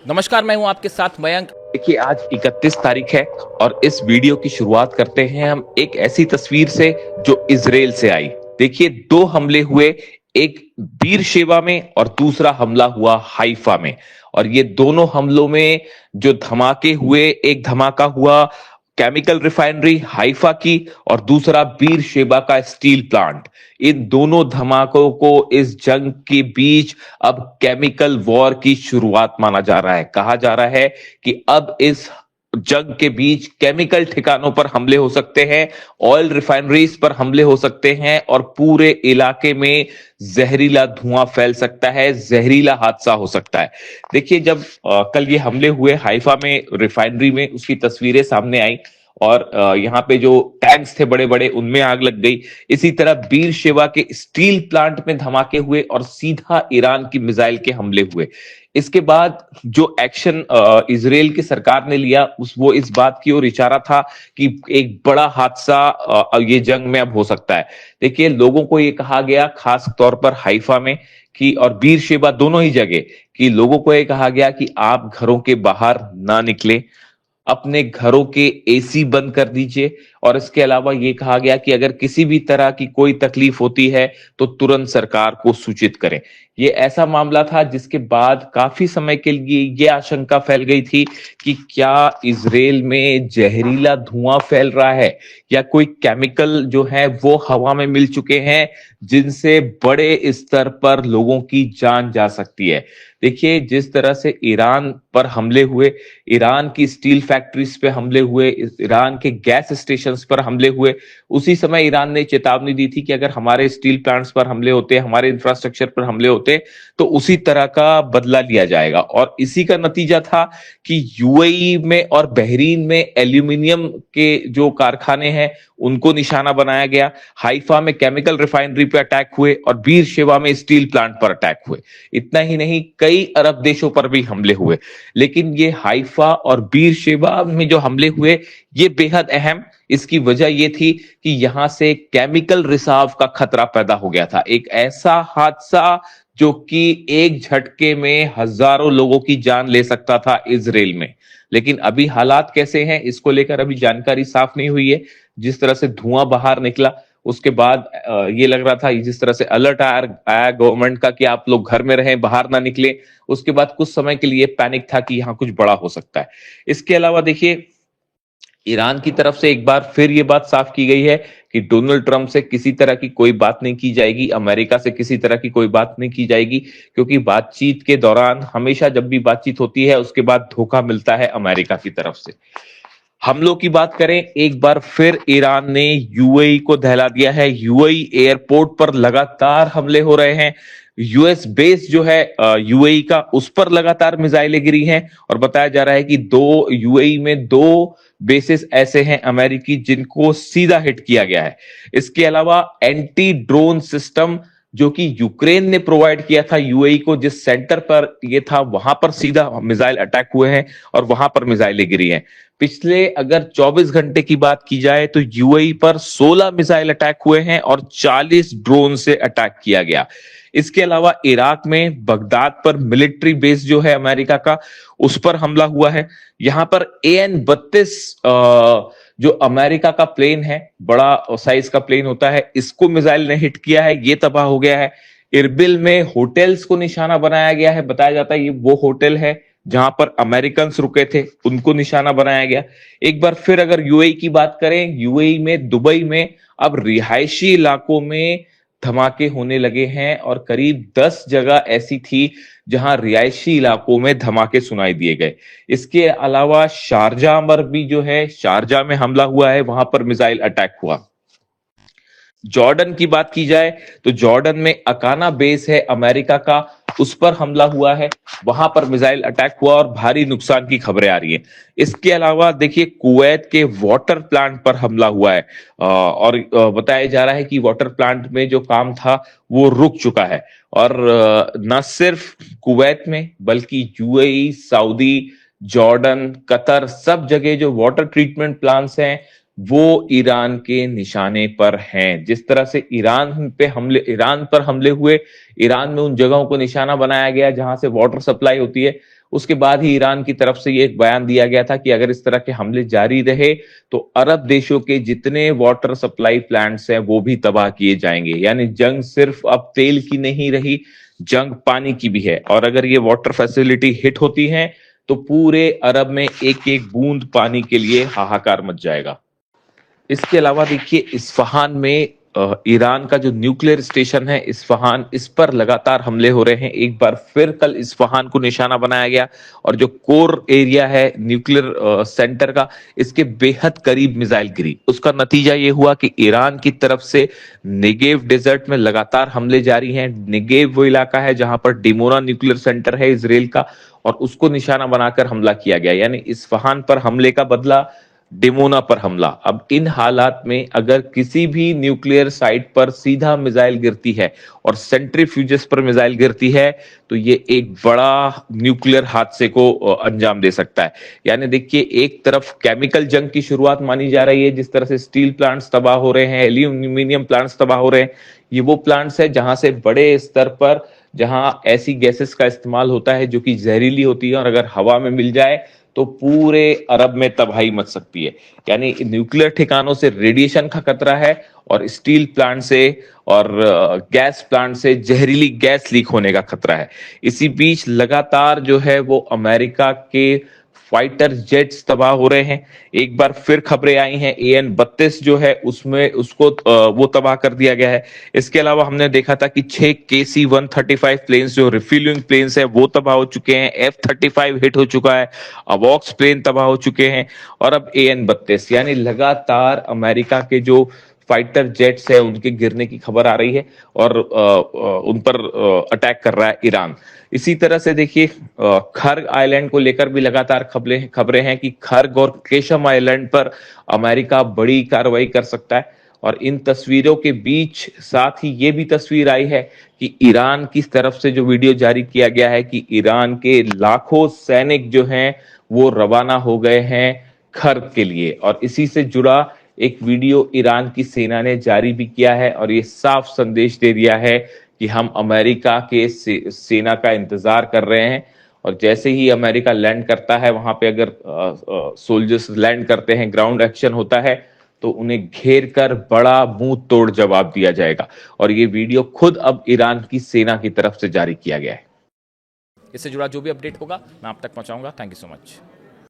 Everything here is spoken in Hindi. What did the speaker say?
नमस्कार, मैं हूं आपके साथ मयंक। देखिए आज 31 तारीख है और इस वीडियो की शुरुआत करते हैं हम एक ऐसी तस्वीर से जो इजराइल से आई। देखिए दो हमले हुए, एक बीरशेबा में और दूसरा हमला हुआ हाइफा में। और ये दोनों हमलों में जो धमाके हुए, एक धमाका हुआ केमिकल रिफाइनरी हाइफा की और दूसरा बीरशेबा का स्टील प्लांट। इन दोनों धमाकों को इस जंग के बीच अब केमिकल वॉर की शुरुआत माना जा रहा है। कहा जा रहा है कि अब इस जंग के बीच केमिकल ठिकानों पर हमले हो सकते हैं, ऑयल रिफाइनरीज पर हमले हो सकते हैं और पूरे इलाके में जहरीला धुआं फैल सकता है, जहरीला हादसा हो सकता है। देखिए जब कल ये हमले हुए हाइफा में रिफाइनरी में, उसकी तस्वीरें सामने आई और यहाँ पे जो टैंक्स थे बड़े बड़े उनमें आग लग गई। इसी तरह बीरशेबा के स्टील प्लांट में धमाके हुए और सीधा ईरान की मिसाइल के हमले हुए। इसके बाद जो एक्शन इजराइल की सरकार ने लिया वो इस बात की ओर इशारा था कि एक बड़ा हादसा ये जंग में अब हो सकता है। देखिए लोगों को ये कहा गया, खास तौर पर हाइफा में कि और बीरशेबा दोनों ही जगह, कि लोगों को ये कहा गया कि आप घरों के बाहर ना निकले, अपने घरों के एसी बंद कर दीजिए। और इसके अलावा ये कहा गया कि अगर किसी भी तरह की कोई तकलीफ होती है तो तुरंत सरकार को सूचित करें। ये ऐसा मामला था जिसके बाद काफी समय के लिए ये आशंका फैल गई थी कि क्या इजराइल में जहरीला धुआं फैल रहा है या कोई केमिकल जो है वो हवा में मिल चुके हैं जिनसे बड़े स्तर पर लोगों की जान जा सकती है। देखिए जिस तरह से ईरान पर हमले हुए, ईरान की स्टील फैक्ट्रीज पे हमले हुए, ईरान के गैस स्टेशंस पर हमले हुए, उसी समय ईरान ने चेतावनी दी थी कि अगर हमारे स्टील प्लांट्स पर हमले होते, हमारे इंफ्रास्ट्रक्चर पर हमले होते तो उसी तरह का बदला लिया जाएगा। और इसी का नतीजा था कि यूएई में और बहरीन में एल्यूमिनियम के जो कारखाने हैं उनको निशाना बनाया गया, हाइफा में केमिकल रिफाइनरी पे अटैक हुए और बीरशेबा में स्टील प्लांट पर अटैक हुए। इतना ही नहीं, कई अरब देशों पर भी हमले हुए। लेकिन ये हाइफा और बीरशेबा में जो हमले हुए ये बेहद अहम, इसकी वजह ये थी कि यहां से केमिकल रिसाव का खतरा पैदा हो गया था। एक ऐसा हादसा जो कि एक झटके में हजारों लोगों की जान ले सकता था इजराइल में। लेकिन अभी हालात कैसे हैं इसको लेकर अभी जानकारी साफ नहीं हुई है। जिस तरह से धुआं बाहर निकला उसके बाद ये लग रहा था, जिस तरह से अलर्ट आया गवर्नमेंट का कि आप लोग घर में रहें, बाहर ना निकलें, उसके बाद कुछ समय के लिए पैनिक था कि यहां कुछ बड़ा हो सकता है। इसके अलावा देखिए ईरान की तरफ से एक बार फिर ये बात साफ की गई है कि डोनाल्ड ट्रंप से किसी तरह की कोई बात नहीं की जाएगी, अमेरिका से किसी तरह की कोई बात नहीं की जाएगी, क्योंकि बातचीत के दौरान हमेशा जब भी बातचीत होती है उसके बाद धोखा मिलता है अमेरिका की तरफ से। हमलों की बात करें, एक बार फिर ईरान ने यूएई को दहला दिया है। यूएई एयरपोर्ट पर लगातार हमले हो रहे हैं। यूएस बेस जो है यूएई का, उस पर लगातार मिसाइलें गिरी हैं और बताया जा रहा है कि दो यूएई में दो बेसिस ऐसे हैं अमेरिकी जिनको सीधा हिट किया गया है। इसके अलावा एंटी ड्रोन सिस्टम जो कि यूक्रेन ने प्रोवाइड किया था यूएई को, जिस सेंटर पर ये था वहां पर सीधा मिसाइल अटैक हुए हैं और वहां पर मिसाइलें गिरी हैं। पिछले अगर 24 घंटे की बात की जाए तो यूएई पर 16 मिसाइल अटैक हुए हैं और 40 ड्रोन से अटैक किया गया। इसके अलावा इराक में बगदाद पर मिलिट्री बेस जो है अमेरिका का, उस पर हमला हुआ है। यहां पर AN-32 जो अमेरिका का प्लेन है, बड़ा साइज का प्लेन होता है, इसको मिसाइल ने हिट किया है, ये तबाह हो गया है। इरबिल में होटल्स को निशाना बनाया गया है, बताया जाता है ये वो होटल है जहां पर अमेरिकन रुके थे, उनको निशाना बनाया गया। एक बार फिर अगर यूएई की बात करें, यूएई में दुबई में अब रिहायशी इलाकों में धमाके होने लगे हैं और करीब 10 जगह ऐसी थी जहां रिहायशी इलाकों में धमाके सुनाई दिए गए। इसके अलावा शारजाह पर भी जो है, शारजाह में हमला हुआ है, वहां पर मिसाइल अटैक हुआ। जॉर्डन की बात की जाए तो जॉर्डन में अकाना बेस है अमेरिका का, उस पर हमला हुआ है, वहां पर मिसाइल अटैक हुआ और भारी नुकसान की खबरें आ रही हैं। इसके अलावा देखिए कुवैत के वाटर प्लांट पर हमला हुआ है और बताया जा रहा है कि वाटर प्लांट में जो काम था वो रुक चुका है। और न सिर्फ कुवैत में बल्कि यूएई, सऊदी, जॉर्डन, कतर, सब जगह जो वाटर ट्रीटमेंट प्लांट्स हैं वो ईरान के निशाने पर हैं। जिस तरह से ईरान पर हमले हुए, ईरान में उन जगहों को निशाना बनाया गया जहां से वाटर सप्लाई होती है, उसके बाद ही ईरान की तरफ से ये एक बयान दिया गया था कि अगर इस तरह के हमले जारी रहे तो अरब देशों के जितने वाटर सप्लाई प्लांट्स हैं वो भी तबाह किए जाएंगे। यानी जंग सिर्फ अब तेल की नहीं रही, जंग पानी की भी है। और अगर ये वाटर फैसिलिटी हिट होती है तो पूरे अरब में एक एक बूंद पानी के लिए हाहाकार मच जाएगा। इसके अलावा देखिए इस्फहान में ईरान का जो न्यूक्लियर स्टेशन है इस्फहान, इस पर लगातार हमले हो रहे हैं। एक बार फिर कल इस्फहान को निशाना बनाया गया और जो कोर एरिया है न्यूक्लियर सेंटर का, इसके बेहद करीब मिसाइल गिरी। उसका नतीजा ये हुआ कि ईरान की तरफ से नेगेव डेजर्ट में लगातार हमले जारी हैं। नेगेव वो इलाका है जहां पर डिमोना न्यूक्लियर सेंटर है इजराइल का, और उसको निशाना बनाकर हमला किया गया। यानी इस्फहान पर हमले का बदला, डिमोना पर हमला। अब इन हालात में अगर किसी भी न्यूक्लियर साइट पर सीधा मिसाइल गिरती है और सेंट्रीफ्यूजेस पर मिसाइल गिरती है तो ये एक बड़ा न्यूक्लियर हादसे को अंजाम दे सकता है। यानी देखिए एक तरफ केमिकल जंग की शुरुआत मानी जा रही है, जिस तरह से स्टील प्लांट्स तबाह हो रहे हैं, एल्यूमिनियम प्लांट्स तबाह हो रहे हैं। ये वो प्लांट्स है जहां से बड़े स्तर पर, जहां ऐसी गैसेस का इस्तेमाल होता है जो कि जहरीली होती है और अगर हवा में मिल जाए तो पूरे अरब में तबाही मच सकती है। यानी न्यूक्लियर ठिकानों से रेडिएशन का खतरा है और स्टील प्लांट से और गैस प्लांट से जहरीली गैस लीक होने का खतरा है। इसी बीच लगातार जो है वो अमेरिका के फाइटर जेट्स तबाह हो रहे हैं। एक बार फिर खबरें आई हैं AN-32 जो है उसमें उसको वो तबाह कर दिया गया है। इसके अलावा हमने देखा था कि 6 KC-135 प्लेन्स जो रिफ्यूलिंग प्लेन्स है वो तबाह हो चुके हैं। F-35 हिट हो चुका है, अवॉक्स प्लेन तबाह हो चुके हैं और अब AN-32। यानी लगातार अमेरिका के जो फाइटर जेट्स है उनके गिरने की खबर आ रही है और उन पर अटैक कर रहा है ईरान। इसी तरह से देखिए खर्ग आइलैंड को लेकर भी लगातार खबरें हैं कि खर्ग और केशम आइलैंड पर अमेरिका बड़ी कार्रवाई कर सकता है। और इन तस्वीरों के बीच साथ ही ये भी तस्वीर आई है कि ईरान की तरफ से जो वीडियो जारी किया गया है कि ईरान के लाखों सैनिक जो हैं वो रवाना हो गए हैं खर्ग के लिए। और इसी से जुड़ा एक वीडियो ईरान की सेना ने जारी भी किया है और ये साफ संदेश दे दिया है कि हम अमेरिका के सेना का इंतजार कर रहे हैं। और जैसे ही अमेरिका लैंड करता है वहां पे, अगर सोल्जर्स लैंड करते हैं, ग्राउंड एक्शन होता है, तो उन्हें घेर कर बड़ा मुंह तोड़ जवाब दिया जाएगा। और ये वीडियो खुद अब ईरान की सेना की तरफ से जारी किया गया है। इससे जुड़ा जो भी अपडेट होगा मैं आप तक पहुंचाऊंगा। Thank you so much.